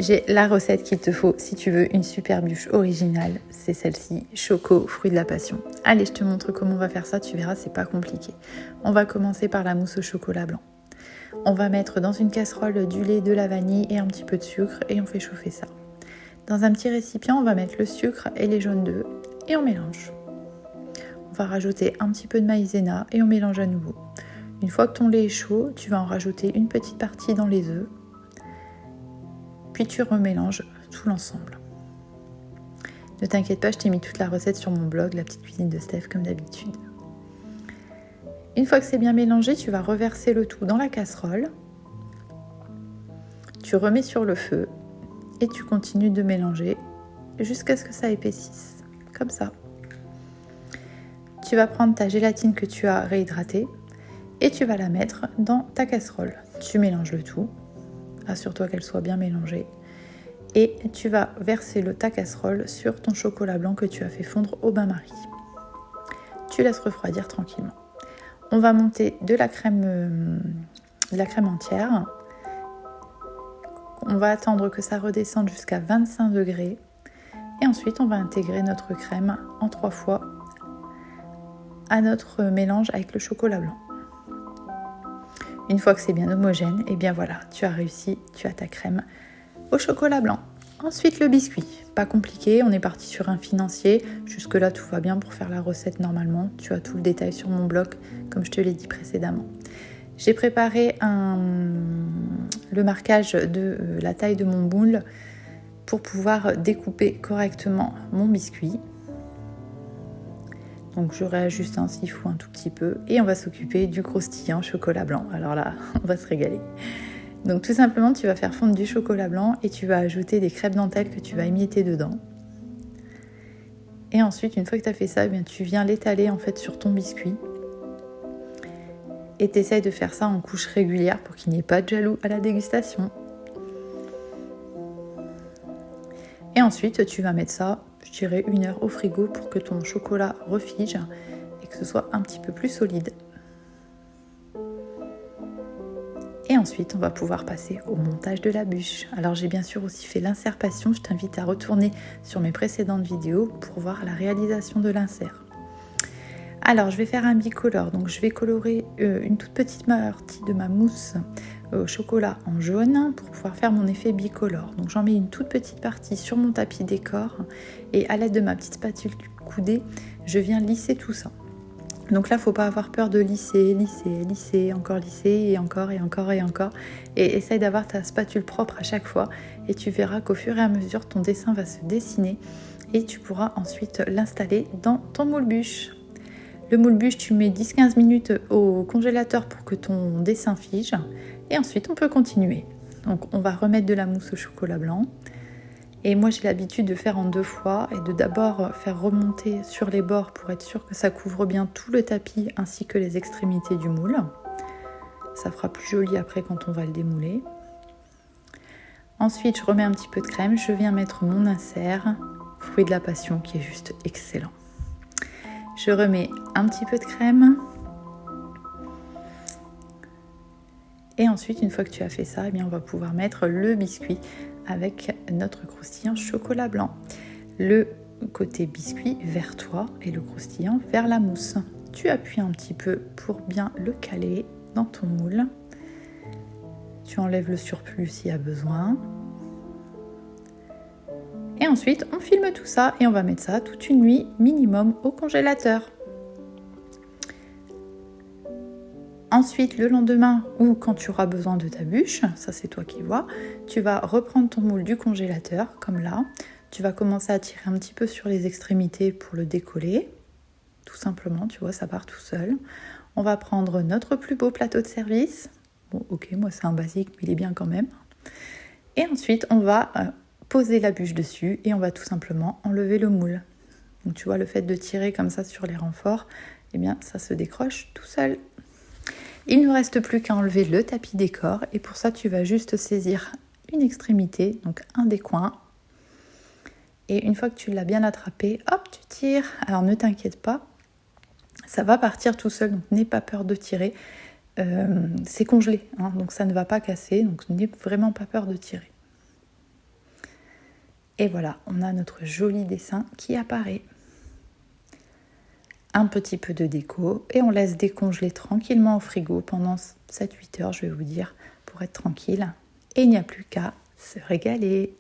J'ai la recette qu'il te faut si tu veux une super bûche originale. C'est celle-ci, Choco, fruit de la passion. Allez, je te montre comment on va faire ça, tu verras, c'est pas compliqué. On va commencer par la mousse au chocolat blanc. On va mettre dans une casserole du lait, de la vanille et un petit peu de sucre et on fait chauffer ça. Dans un petit récipient, on va mettre le sucre et les jaunes d'œufs et on mélange. On va rajouter un petit peu de maïzena et on mélange à nouveau. Une fois que ton lait est chaud, tu vas en rajouter une petite partie dans les œufs. Puis tu remélanges tout l'ensemble. Ne t'inquiète pas, je t'ai mis toute la recette sur mon blog, la petite cuisine de Steph, comme d'habitude. Une fois que c'est bien mélangé, tu vas reverser le tout dans la casserole. Tu remets sur le feu et tu continues de mélanger jusqu'à ce que ça épaississe, comme ça. Tu vas prendre ta gélatine que tu as réhydratée et tu vas la mettre dans ta casserole. Tu mélanges le tout. Assure-toi qu'elle soit bien mélangée. Et tu vas verser ta casserole sur ton chocolat blanc que tu as fait fondre au bain-marie. Tu laisses refroidir tranquillement. On va monter de la crème entière. On va attendre que ça redescende jusqu'à 25 degrés. Et ensuite, on va intégrer notre crème en 3 fois à notre mélange avec le chocolat blanc. Une fois que c'est bien homogène, et bien voilà, tu as réussi, tu as ta crème au chocolat blanc. Ensuite, le biscuit. Pas compliqué, on est parti sur un financier. Jusque-là, tout va bien pour faire la recette normalement. Tu as tout le détail sur mon blog, comme je te l'ai dit précédemment. J'ai préparé le marquage de la taille de mon moule pour pouvoir découper correctement mon biscuit. Donc je réajuste s'il faut un tout petit peu et on va s'occuper du croustillant chocolat blanc. Alors là, on va se régaler. Donc tout simplement, tu vas faire fondre du chocolat blanc et tu vas ajouter des crêpes dentelles que tu vas émietter dedans. Et ensuite, une fois que tu as fait ça, eh bien, tu viens l'étaler en fait sur ton biscuit. Et tu essayes de faire ça en couches régulières pour qu'il n'y ait pas de jaloux à la dégustation. Et ensuite, tu vas mettre ça, je dirais 1 heure au frigo pour que ton chocolat refige et que ce soit un petit peu plus solide. Et ensuite, on va pouvoir passer au montage de la bûche. Alors, j'ai bien sûr aussi fait l'insert passion. Je t'invite à retourner sur mes précédentes vidéos pour voir la réalisation de l'insert. Alors, je vais faire un bicolore. Donc, je vais colorer une toute petite partie de ma mousse au chocolat en jaune pour pouvoir faire mon effet bicolore. Donc, j'en mets une toute petite partie sur mon tapis décor et à l'aide de ma petite spatule coudée, je viens lisser tout ça. Donc là, il ne faut pas avoir peur de lisser, encore lisser et encore. Et essaye d'avoir ta spatule propre à chaque fois et tu verras qu'au fur et à mesure, ton dessin va se dessiner et tu pourras ensuite l'installer dans ton moule bûche. Le moule bûche, tu mets 10-15 minutes au congélateur pour que ton dessin fige et ensuite on peut continuer. Donc on va remettre de la mousse au chocolat blanc. Et moi j'ai l'habitude de faire en 2 fois et de d'abord faire remonter sur les bords pour être sûr que ça couvre bien tout le tapis ainsi que les extrémités du moule. Ça fera plus joli après quand on va le démouler. Ensuite je remets un petit peu de crème, je viens mettre mon insert, fruit de la passion qui est juste excellent. Je remets un petit peu de crème. Et ensuite une fois que tu as fait ça, eh bien, on va pouvoir mettre le biscuit avec notre croustillant chocolat blanc. Le côté biscuit vers toi et le croustillant vers la mousse. Tu appuies un petit peu pour bien le caler dans ton moule. Tu enlèves le surplus s'il y a besoin. Et ensuite, on filme tout ça et on va mettre ça toute une nuit minimum au congélateur. Ensuite, le lendemain ou quand tu auras besoin de ta bûche, ça c'est toi qui vois, tu vas reprendre ton moule du congélateur, comme là. Tu vas commencer à tirer un petit peu sur les extrémités pour le décoller. Tout simplement, tu vois, ça part tout seul. On va prendre notre plus beau plateau de service. Bon, ok, moi c'est un basique, mais il est bien quand même. Et ensuite, on va poser la bûche dessus et on va tout simplement enlever le moule. Donc tu vois, le fait de tirer comme ça sur les renforts, eh bien, ça se décroche tout seul. Il ne reste plus qu'à enlever le tapis décor et pour ça tu vas juste saisir une extrémité, donc un des coins. Et une fois que tu l'as bien attrapé, hop, tu tires. Alors ne t'inquiète pas, ça va partir tout seul, donc n'aie pas peur de tirer. C'est congelé, hein, donc ça ne va pas casser, donc n'aie vraiment pas peur de tirer. Et voilà, on a notre joli dessin qui apparaît. Un petit peu de déco et on laisse décongeler tranquillement au frigo pendant 7-8 heures, je vais vous dire, pour être tranquille. Et il n'y a plus qu'à se régaler.